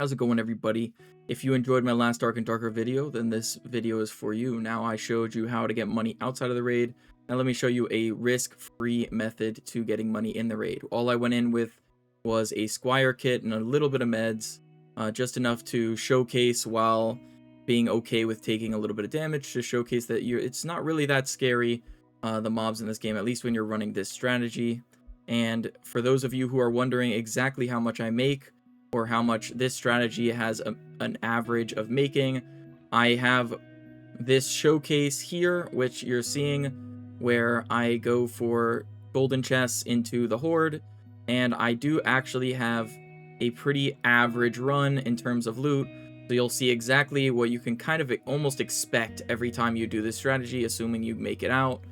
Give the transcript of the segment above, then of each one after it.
How's it going, everybody? If you enjoyed my last Dark and Darker video, then this video is for you. Now I showed you how to get money outside of the raid. Now let me show you a risk-free method to getting money in the raid. All I went in with was a Squire kit and a little bit of meds, just enough to showcase while being okay with taking a little bit of damage, to showcase that it's not really that scary, the mobs in this game, at least when you're running this strategy. And for those of you who are wondering exactly how much I make, or how much this strategy has an average of making, I have this showcase here, which you're seeing, where I go for golden chests into the Horde, and I do actually have a pretty average run in terms of loot, so you'll see exactly what you can kind of almost expect every time you do this strategy, assuming you make it out.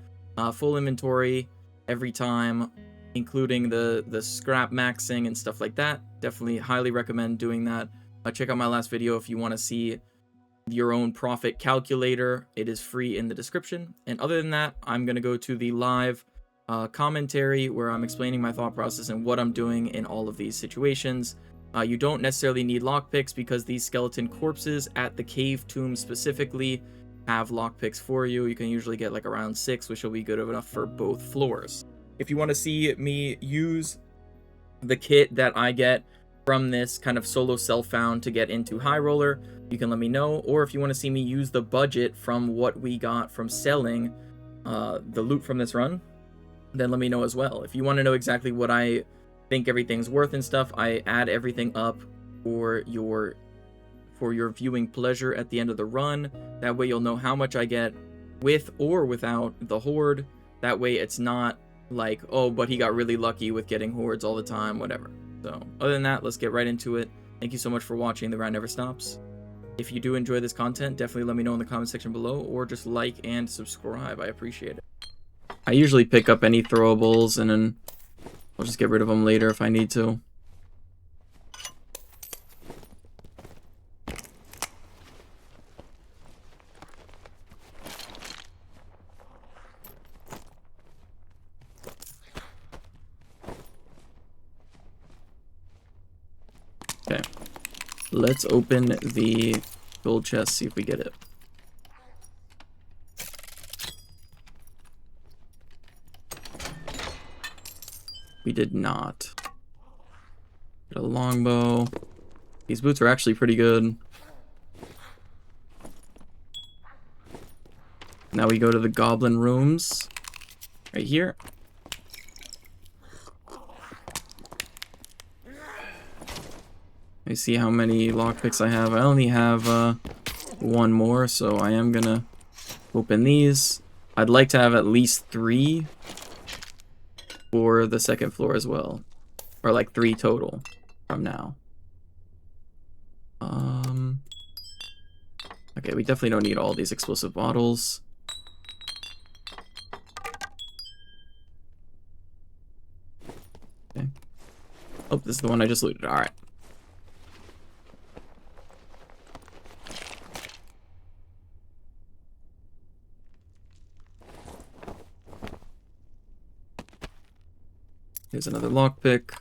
Full inventory every time, including the scrap maxing and stuff like that. Definitely highly recommend doing that. Check out my last video if you want to see your own profit calculator. It is free in the description. And other than that, I'm going to go to the live commentary where I'm explaining my thought process and what I'm doing in all of these situations. You don't necessarily need lockpicks because these skeleton corpses at the cave tomb specifically have lockpicks for you. You can usually get like around 6, which will be good enough for both floors. If you want to see me use the kit that I get from this kind of solo self-found to get into High Roller, you can let me know. Or if you want to see me use the budget from what we got from selling the loot from this run, then let me know as well. If you want to know exactly what I think everything's worth and stuff, I add everything up for your viewing pleasure at the end of the run. That way you'll know how much I get with or without the Horde. That way it's not like, oh, but he got really lucky with getting hordes all the time, whatever. So other than that, let's get right into it. Thank you so much for watching. The grind never stops. If you do enjoy this content, definitely let me know in the comment section below, or just like and subscribe. I appreciate it. I usually pick up any throwables and then I'll just get rid of them later if I need to. Okay, let's open the gold chest, see if we get it. We did not. Get a longbow. These boots are actually pretty good. Now we go to the Goblin rooms. Right here. Let me see how many lockpicks I have. I only have one more, so I am gonna open these. I'd like to have at least 3 for the second floor as well, or like 3 total from now. Okay, we definitely don't need all these explosive bottles. Okay. Oh, this is the one I just looted. All right. Here's another lockpick.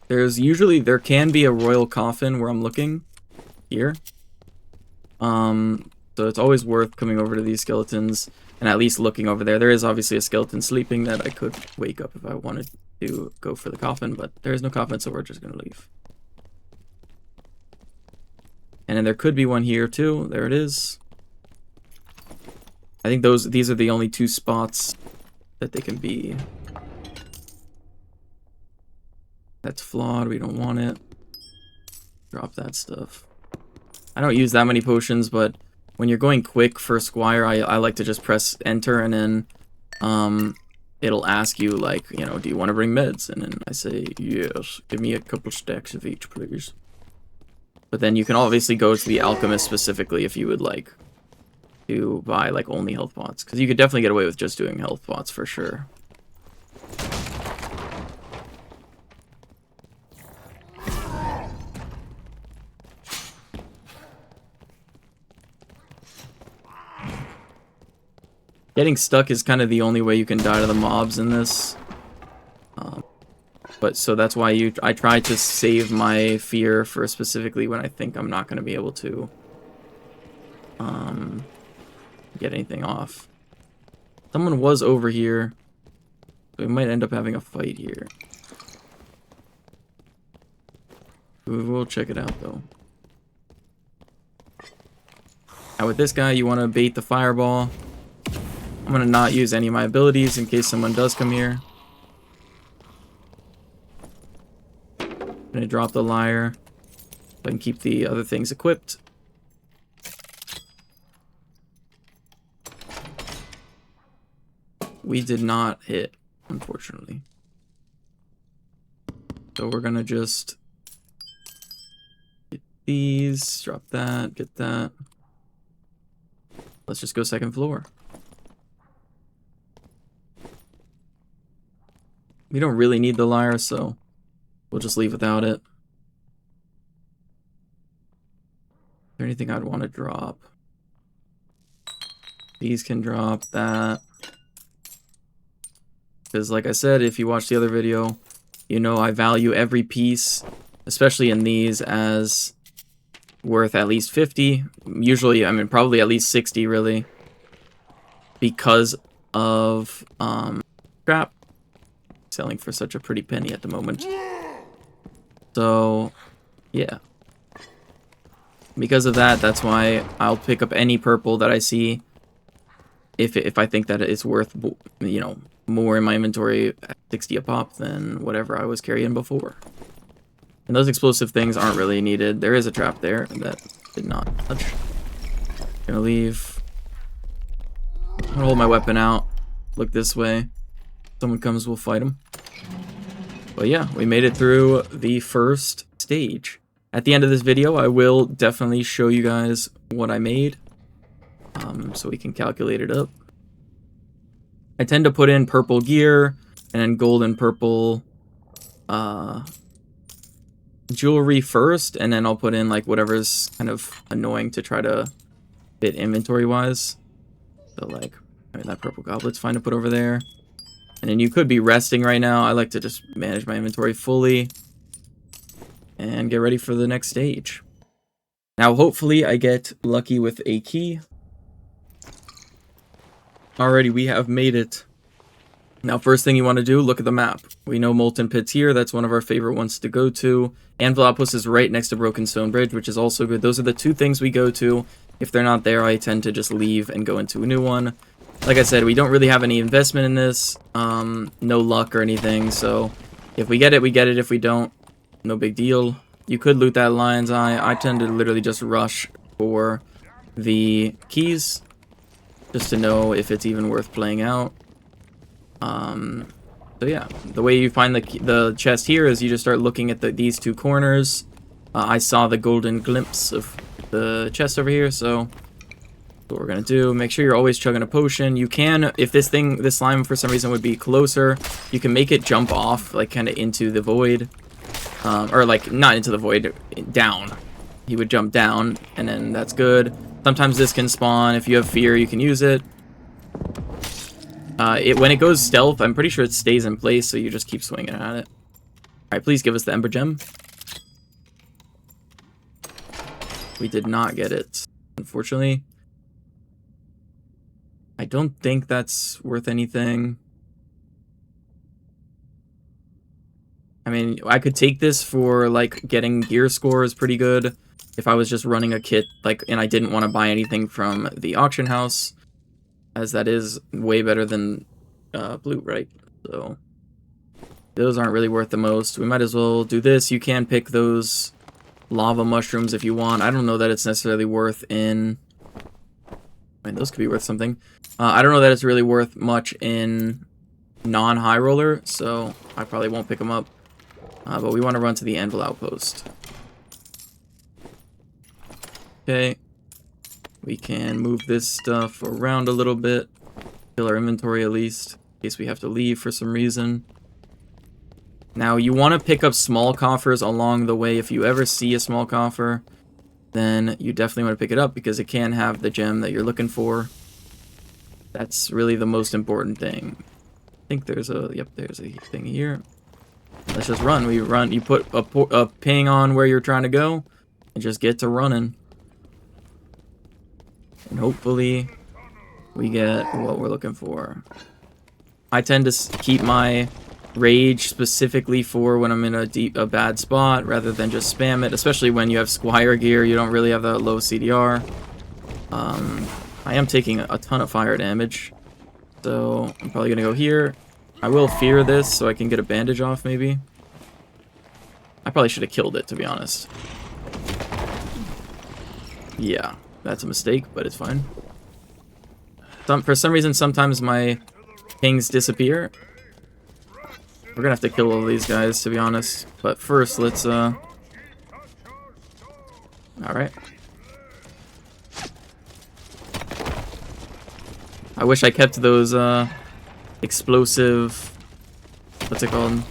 There can be a royal coffin where I'm looking here. So it's always worth coming over to these skeletons and at least looking over there. There is obviously a skeleton sleeping that I could wake up if I wanted to go for the coffin, but there is no coffin, so we're just gonna leave. And then there could be one here too. There it is. I think these are the only 2 spots that they can be. That's flawed, we don't want it. Drop that stuff. I don't use that many potions, but when you're going quick for Squire, I like to just press enter, and then it'll ask you, like, you know, do you want to bring meds? And then I say, yes, give me a couple stacks of each, please. But then you can obviously go to the alchemist specifically if you would like to buy, like, only health pots. Because you could definitely get away with just doing health pots for sure. Getting stuck is kind of the only way you can die to the mobs in this. But so that's why I try to save my fear for specifically when I think I'm not going to be able to get anything off. Someone was over here. So we might end up having a fight here. We'll check it out though. Now with this guy, you want to bait the fireball. I'm going to not use any of my abilities in case someone does come here. I'm going to drop the lyre so I can keep the other things equipped. We did not hit, unfortunately. So we're going to just get these, drop that, get that. Let's just go second floor. We don't really need the lyre, so we'll just leave without it. Is there anything I'd want to drop? These can drop that. Because like I said, if you watch the other video, you know I value every piece, especially in these, as worth at least 50. Usually, I mean, probably at least 60, really. Because of scrap. Selling for such a pretty penny at the moment. So, yeah. Because of that, that's why I'll pick up any purple that I see if I think that it's worth, you know, more in my inventory at 60 a pop than whatever I was carrying before. And those explosive things aren't really needed. There is a trap there that did not touch. Gonna leave. I'm gonna hold my weapon out. Look this way. Someone comes, we'll fight them. But yeah, we made it through the first stage. At the end of this video, I will definitely show you guys what I made, so we can calculate it up. I tend to put in purple gear and then gold and purple jewelry first, and then I'll put in like whatever's kind of annoying to try to fit inventory-wise. So like, I mean, that purple goblet's fine to put over there. And then you could be resting right now. I like to just manage my inventory fully and get ready for the next stage. Now, hopefully, I get lucky with a key. Alrighty, we have made it. Now, first thing you want to do, look at the map. We know Molten Pit's here. That's one of our favorite ones to go to. Anvil Outpost is right next to Broken Stone Bridge, which is also good. Those are the two things we go to. If they're not there, I tend to just leave and go into a new one. Like I said, we don't really have any investment in this, no luck or anything, so if we get it, we get it. If we don't, no big deal. You could loot that Lion's Eye. I tend to literally just rush for the keys, just to know if it's even worth playing out. So yeah, the way you find the chest here is you just start looking at these two corners. I saw the golden glimpse of the chest over here, so what we're gonna do, make sure you're always chugging a potion. You can, if this slime for some reason would be closer, you can make it jump off, like kind of into the void, or like not into the void, down. He would jump down, and then that's good. Sometimes this can spawn. If you have fear, you can use it. When it goes stealth, I'm pretty sure it stays in place, so you just keep swinging at it. All right, please give us the Ember Gem. We did not get it, unfortunately. I don't think that's worth anything. I mean, I could take this for, like, getting gear scores pretty good if I was just running a kit, like, and I didn't want to buy anything from the auction house, as that is way better than blue, right? So, those aren't really worth the most. We might as well do this. You can pick those lava mushrooms if you want. I don't know that it's necessarily worth in... I mean, those could be worth something. I don't know that it's really worth much in non-high roller, so I probably won't pick them up. But we want to run to the Anvil Outpost. Okay. We can move this stuff around a little bit. Fill our inventory at least, in case we have to leave for some reason. Now, you want to pick up small coffers along the way. If you ever see a small coffer, then you definitely want to pick it up because it can have the gem that you're looking for. That's really the most important thing. I think there's a, yep, there's a thing here. let's just run. We run. You put a ping on where you're trying to go, and just get to running. And hopefully, we get what we're looking for. I tend to keep my rage specifically for when I'm in a bad spot, rather than just spam it. Especially when you have Squire gear, you don't really have that low CDR. I am taking a ton of fire damage, so I'm probably gonna go here. I will fear this so I can get a bandage off, maybe. I probably should have killed it, to be honest. Yeah, that's a mistake, but it's fine. For some reason, sometimes my pings disappear. We're gonna have to kill all these guys, to be honest. But first, let's, Alright. I wish I kept those, explosive... What's it called?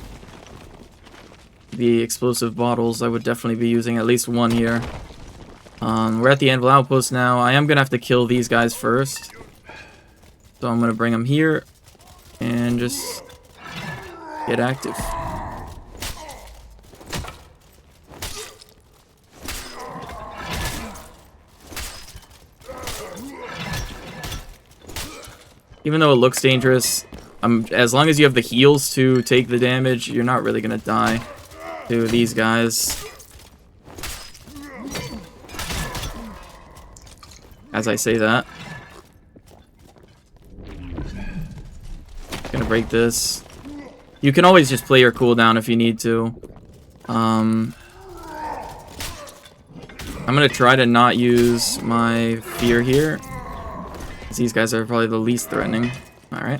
The explosive bottles. I would definitely be using at least one here. We're at the Anvil Outpost now. I am gonna have to kill these guys first. So I'm gonna bring them here. And just... get active. Even though it looks dangerous, as long as you have the heals to take the damage, you're not really gonna die to these guys. As I say that. Gonna break this. You can always just play your cooldown if you need to. I'm gonna try to not use my fear here. These guys are probably the least threatening. Alright.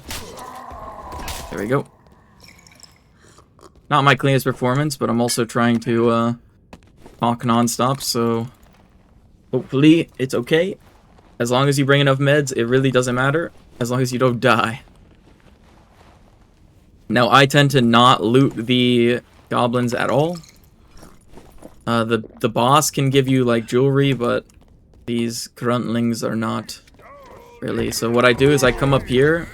There we go. Not my cleanest performance, but I'm also trying to talk non-stop, so hopefully it's okay. As long as you bring enough meds, it really doesn't matter. As long as you don't die. Now, I tend to not loot the goblins at all. The boss can give you, like, jewelry, but these gruntlings are not really. So what I do is I come up here,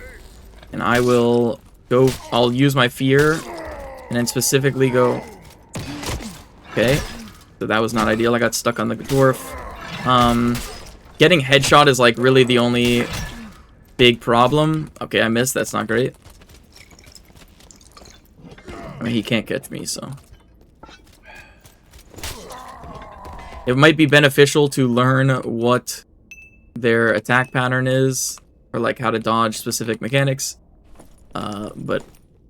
and I will go... I'll use my fear, and then specifically go... Okay. So that was not ideal. I got stuck on the dwarf. Getting headshot is, like, really the only big problem. Okay, I missed. That's not great. I mean, he can't catch me, so... It might be beneficial to learn what their attack pattern is, or like how to dodge specific mechanics. But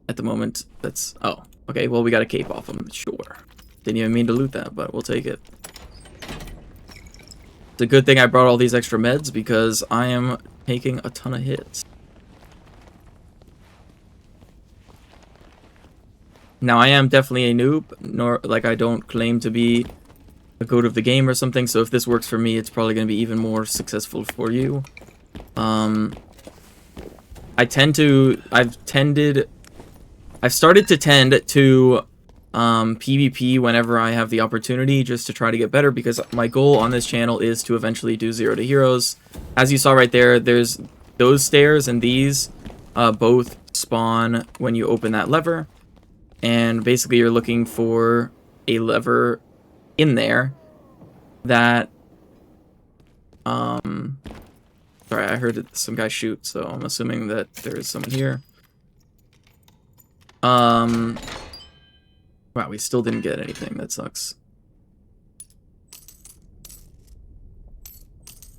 at the moment, that's... Oh, okay, well, we got a cape off him, sure. Didn't even mean to loot that, but we'll take it. It's a good thing I brought all these extra meds, because I am taking a ton of hits. Now, I am definitely a noob, nor like I don't claim to be a goat of the game or something, so if this works for me, it's probably going to be even more successful for you. I've started to tend to PvP whenever I have the opportunity, just to try to get better, because my goal on this channel is to eventually do 0 to heroes. As you saw right there, there's those stairs, and these both spawn when you open that lever. And basically you're looking for a lever in there that... Sorry, I heard some guy shoot, so I'm assuming that there is someone here. Wow, we still didn't get anything. That sucks.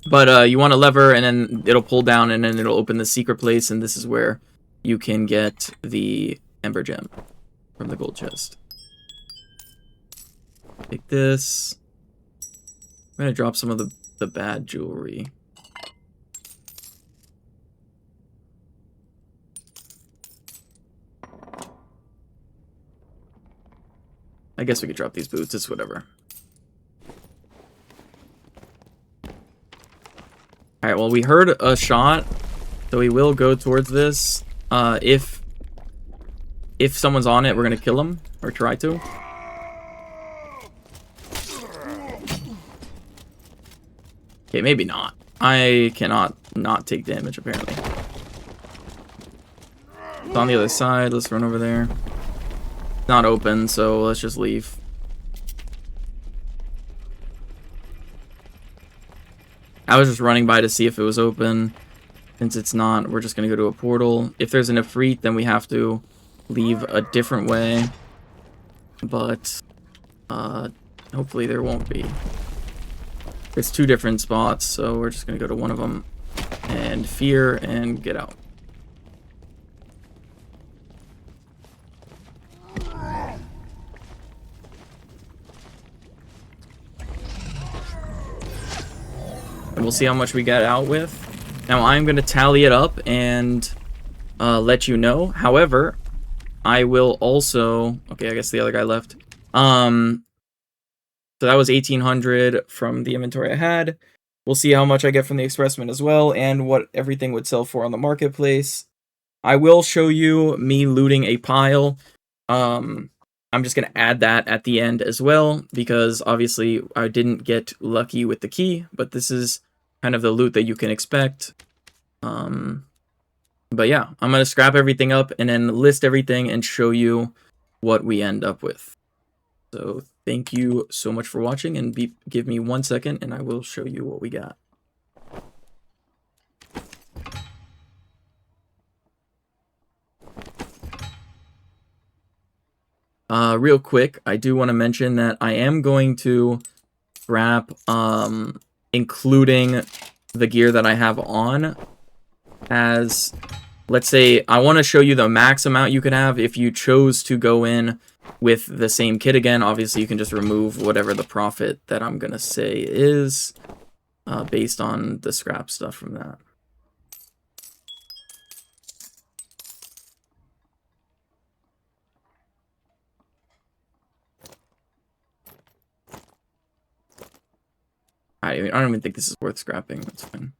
But you want a lever, and then it'll pull down, and then it'll open the secret place, and this is where you can get the Ember Gem from the gold chest. Take this. I'm gonna drop some of the bad jewelry. I guess we could drop these boots, it's whatever. Alright, well, we heard a shot, so we will go towards this. If someone's on it, we're gonna kill him, or try to. Okay, maybe not. I cannot not take damage, apparently. It's on the other side. Let's run over there. not open, so let's just leave. I was just running by to see if it was open. Since it's not, we're just going to go to a portal. If there's an Ifrit, then we have to leave a different way. But hopefully there won't be. It's 2 different spots, so we're just going to go to one of them and fear and get out. And we'll see how much we get out with. Now I'm going to tally it up and let you know. However, I will also... Okay, I guess the other guy left. So that was 1,800 from the inventory I had. We'll see how much I get from the expressman as well, and what everything would sell for on the marketplace. I will show you me looting a pile. I'm just going to add that at the end as well, because obviously I didn't get lucky with the key, but this is kind of the loot that you can expect. But yeah, I'm going to scrap everything up and then list everything and show you what we end up with. So thank you so much for watching, and give me 1 second and I will show you what we got. Real quick, I do want to mention that I am going to scrap, including the gear that I have on, as, let's say, I want to show you the max amount you could have if you chose to go in with the same kit again. Obviously, you can just remove whatever the profit that I'm going to say is, based on the scrap stuff from that. I don't even think this is worth scrapping. That's fine.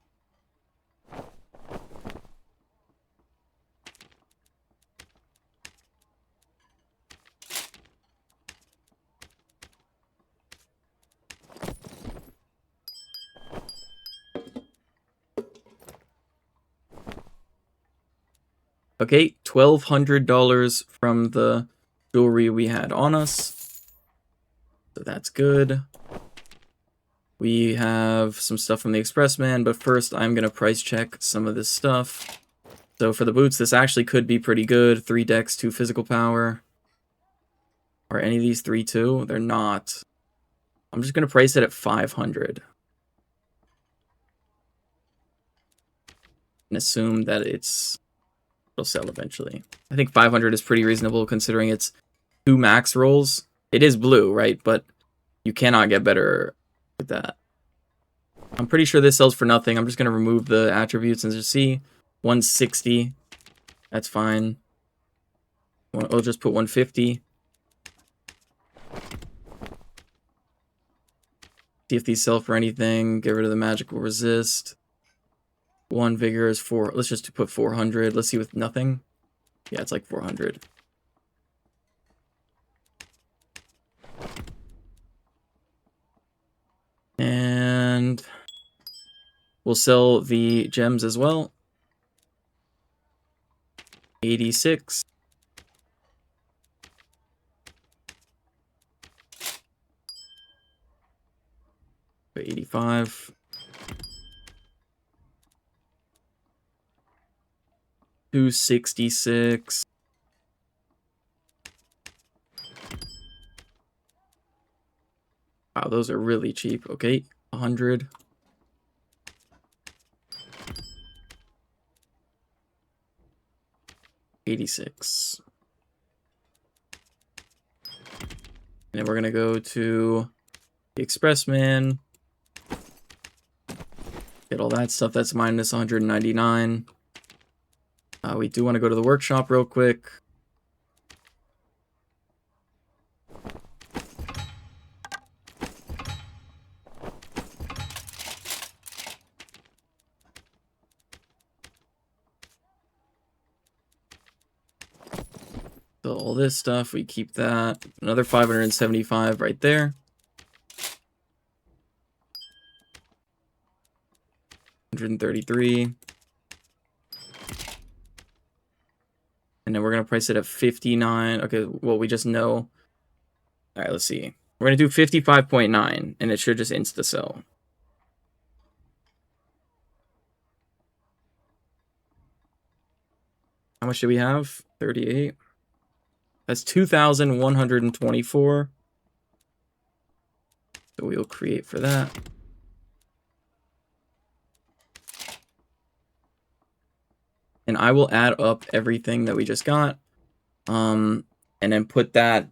Okay, $1,200 from the jewelry we had on us. So that's good. We have some stuff from the expressman, but first I'm going to price check some of this stuff. So for the boots, this actually could be pretty good. 3 dex, 2 physical power. Are any of these 3 too? They're not. I'm just going to price it at 500. And assume that it'll sell eventually. I think 500 is pretty reasonable considering it's 2 max rolls. It is blue, right? But you cannot get better with that. I'm pretty sure this sells for nothing. I'm just going to remove the attributes and just see. 160. That's fine. I'll just put 150. See if these sell for anything. Get rid of the magical resist. 1 vigor is 4. Let's just put 400. Let's see with nothing. Yeah, it's like 400. And we'll sell the gems as well. 86. For 85. 266. Wow, those are really cheap. Okay, 100. $86. And then we're gonna go to the expressman. Get all that stuff. That's minus 199. We do want to go to the workshop real quick. So all this stuff, we keep that. Another 575 right there. 133. And then we're going to price it at 59. Okay, well, we just know. All right, let's see. We're going to do 55.9, and it should just insta-sell. How much do we have? 38. That's 2,124. So we'll create for that. And I will add up everything that we just got. And then put that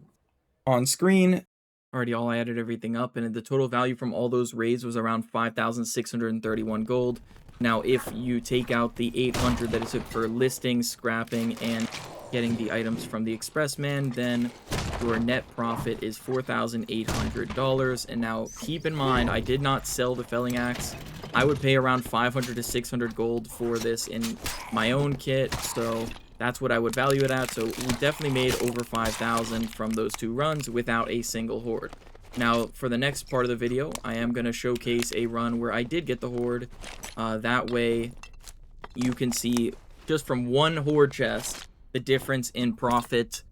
on screen. Already all added everything up, and the total value from all those raids was around 5,631 gold. Now, if you take out the 800 that it took for listing, scrapping, and getting the items from the expressman, then your net profit is $4,800. And now, keep in mind, I did not sell the felling axe. I would pay around 500 to 600 gold for this in my own kit, so that's what I would value it at. So we definitely made over 5,000 from those 2 runs without a single horde. Now, for the next part of the video, I am going to showcase a run where I did get the horde. That way, you can see just from one horde chest the difference in profit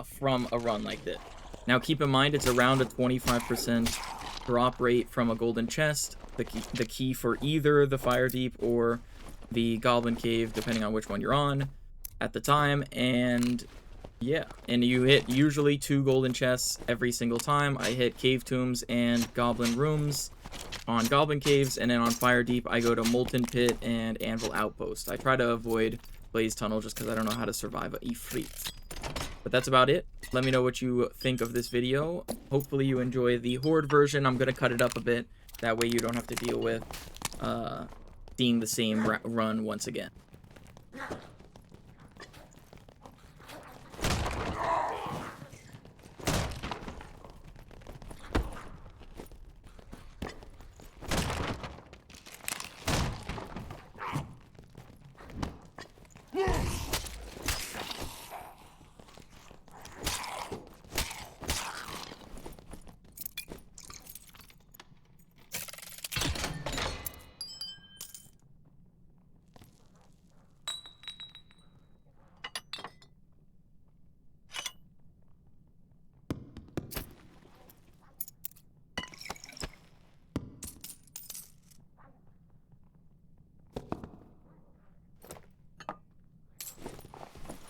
from a run like this. Now, keep in mind, it's around a 25% drop rate from a golden chest. The key for either the Fire Deep or the Goblin Cave, depending on which one you're on at the time. And yeah, and you hit usually 2 golden chests every single time. I hit cave tombs and goblin rooms on goblin caves, and then on Fire Deep I go to molten pit and anvil outpost. I try to avoid blaze tunnel just because I don't know how to survive a Ifrit. But that's about it. Let me know what you think of this video. Hopefully you enjoy the horde version. I'm gonna cut it up a bit, that way you don't have to deal with seeing the same run once again.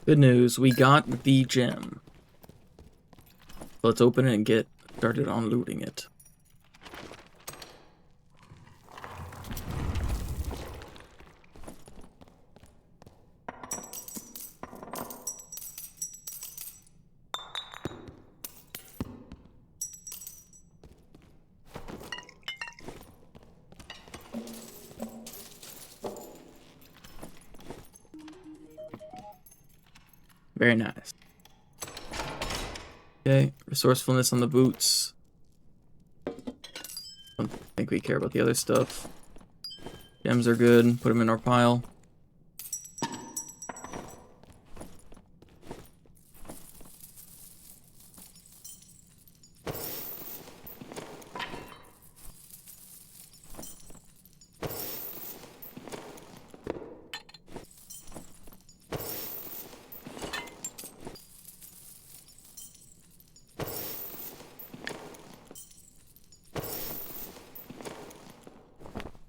Good news, we got the gem. Let's open it and get started on looting it. Very nice. Okay, resourcefulness on the boots. Don't think we care about the other stuff. Gems are good. Put them in our pile.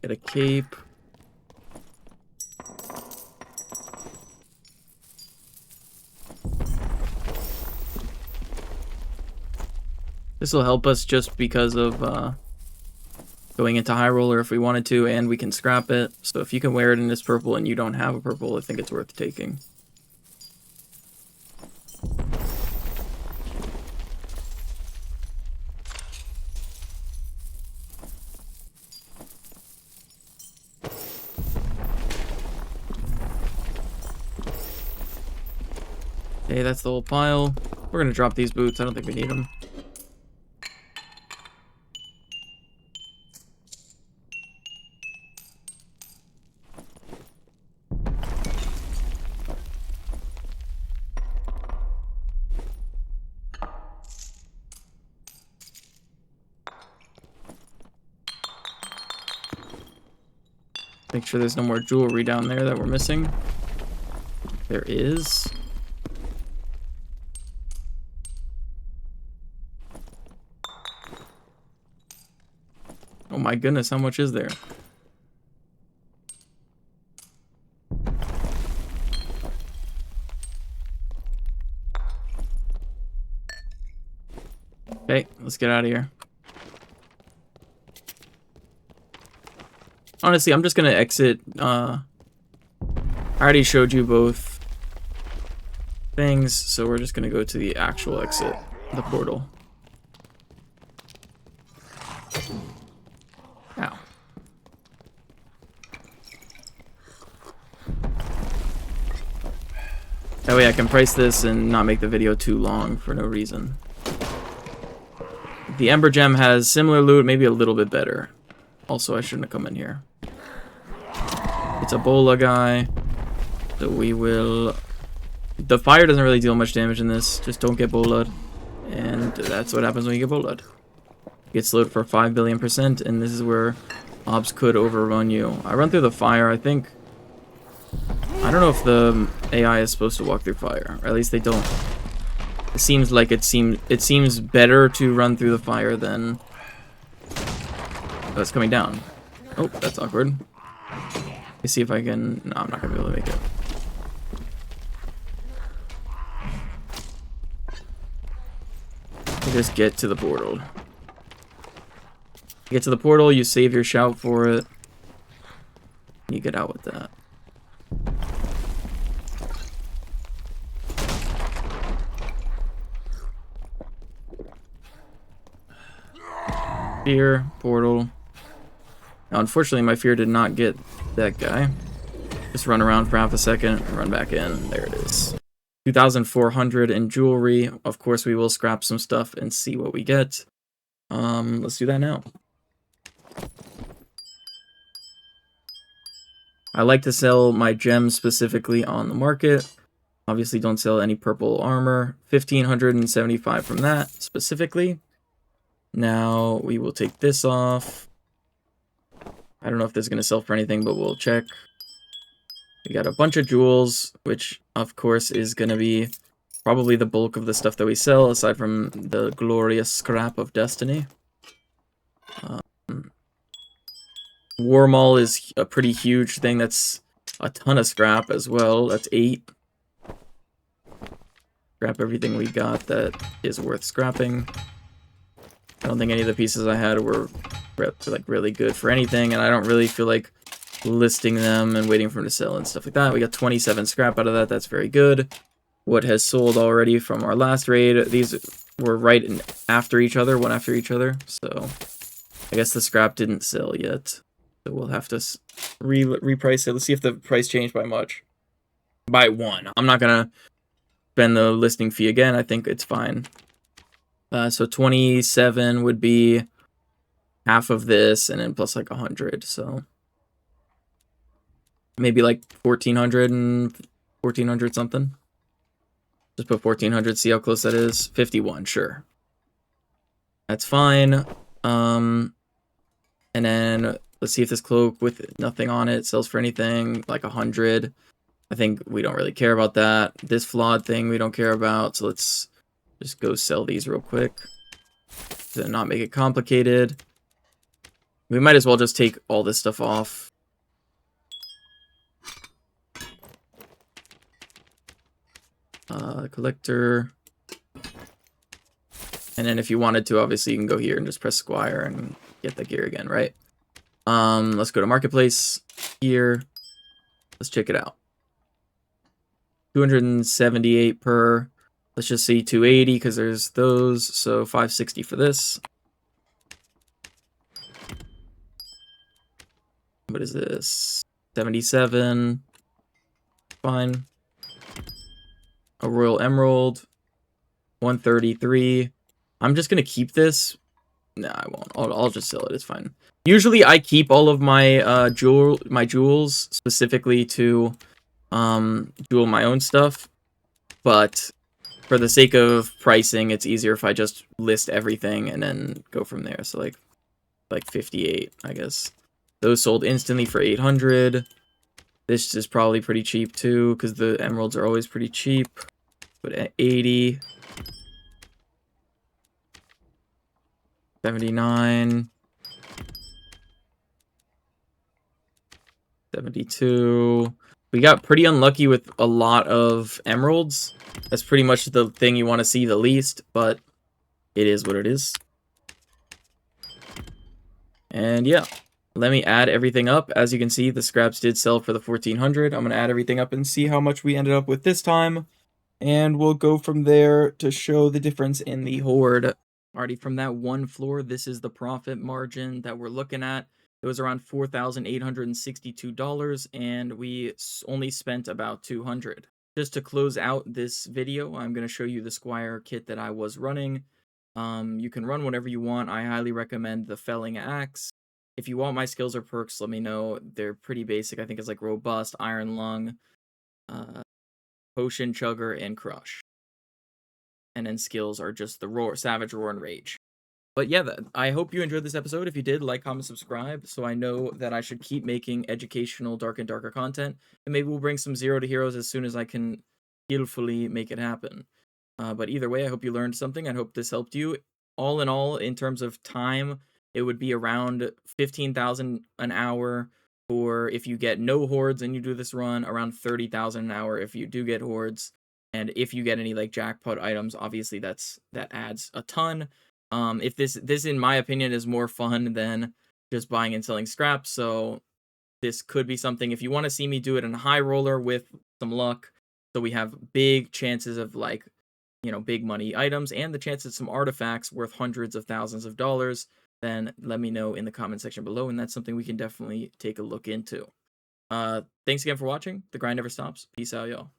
Get a cape. This will help us just because of going into high roller if we wanted to, and we can scrap it. So if you can wear it in this purple and you don't have a purple, I think it's worth taking. Okay, that's the whole pile. We're gonna drop these boots. I don't think we need them. Make sure there's no more jewelry down there that we're missing. There is. Oh my goodness, how much is there? Okay, let's get out of here. Honestly, I'm just gonna exit. I already showed you both things, so we're just gonna go to the actual exit, the portal. Ow. That way I can price this and not make the video too long for no reason. The Ember Gem has similar loot, maybe a little bit better. Also, I shouldn't have come in here. It's a Bola guy. So we will... The fire doesn't really deal much damage in this. Just don't get Bola'd. And that's what happens when you get Bola'd. Get slowed for 5 billion%, and this is where mobs could overrun you. I run through the fire, I think... I don't know if the AI is supposed to walk through fire. Or at least they don't. It seems like it seems better to run through the fire than... Oh, it's coming down. Oh, that's awkward. Let's see if I can... No, I'm not going to be able to make it. You just get to the portal. You get to the portal, you save your shout for it. You get out with that. Fear, portal. Now, unfortunately, my fear did not get that guy. Just run around for half a second and run back in. There it is. 2,400 in jewelry. Of course, we will scrap some stuff and see what we get. Let's do that now. I like to sell my gems specifically on the market. Obviously, don't sell any purple armor. 1,575 from that specifically. Now, we will take this off. I don't know if this is going to sell for anything, but we'll check. We got a bunch of jewels, which, of course, is going to be probably the bulk of the stuff that we sell, aside from the glorious scrap of destiny. Warmaul is a pretty huge thing. That's a ton of scrap as well. That's 8. Scrap everything we got that is worth scrapping. I don't think any of the pieces I had were like really good for anything, and I don't really feel like listing them and waiting for them to sell and stuff like that. We got 27 scrap out of that. That's very good. What has sold already from our last raid? These were right after each other, one after each other. So I guess the scrap didn't sell yet. So we'll have to reprice it. Let's see if the price changed by much. By 1. I'm not gonna spend the listing fee again. I think it's fine. So 27 would be half of this, and then plus like 100. So maybe like 1,400 and 1,400 something. Just put 1,400. See how close that is. 51. Sure. That's fine. And then let's see if this cloak with nothing on it sells for anything like 100. I think we don't really care about that. This flawed thing we don't care about. So let's just go sell these real quick to not make it complicated. We might as well just take all this stuff off. Collector. And then if you wanted to, obviously you can go here and just press Squire and get the gear again, right? Let's go to Marketplace here. Let's check it out. 278 per. Let's just see 280 because there's those. So 560 for this. What is this? 77. Fine. A Royal Emerald. 133. I'm just going to keep this. Nah, I won't. I'll just sell it. It's fine. Usually I keep all of my jewels specifically to jewel my own stuff. But for the sake of pricing, it's easier if I just list everything and then go from there. So like 58, I guess. Those sold instantly for 800. This is probably pretty cheap too, because the emeralds are always pretty cheap. But at 80. 79. 72. We got pretty unlucky with a lot of emeralds. That's pretty much the thing you want to see the least, but it is what it is. And yeah, let me add everything up. As you can see, the scraps did sell for the 1400. I'm going to add everything up and see how much we ended up with this time. And we'll go from there to show the difference in the Horde. Already from that one floor, this is the profit margin that we're looking at. It was around $4,862, and we only spent about 200. Just to close out this video, I'm going to show you the Squire kit that I was running. You can run whatever you want. I highly recommend the Felling Axe. If you want my skills or perks, let me know. They're pretty basic. I think it's like Robust, Iron Lung, Potion Chugger, and Crush. And then skills are just the Roar, Savage, Roar, and Rage. But yeah, I hope you enjoyed this episode. If you did, like, comment, subscribe, so I know that I should keep making educational Dark and Darker content. And maybe we'll bring some Zero to Heroes as soon as I can skillfully make it happen. But either way, I hope you learned something. I hope this helped you. All in all, in terms of time, it would be around 15,000 an hour for if you get no hordes and you do this run, around 30,000 an hour if you do get hordes. And if you get any like jackpot items, obviously that adds a ton. If this in my opinion is more fun than just buying and selling scraps, so this could be something if you want to see me do it in a high roller with some luck, so we have big chances of like, you know, big money items and the chance of some artifacts worth hundreds of thousands of dollars, then let me know in the comment section below, and that's something we can definitely take a look into. Thanks again for watching. The grind never stops. Peace out, y'all.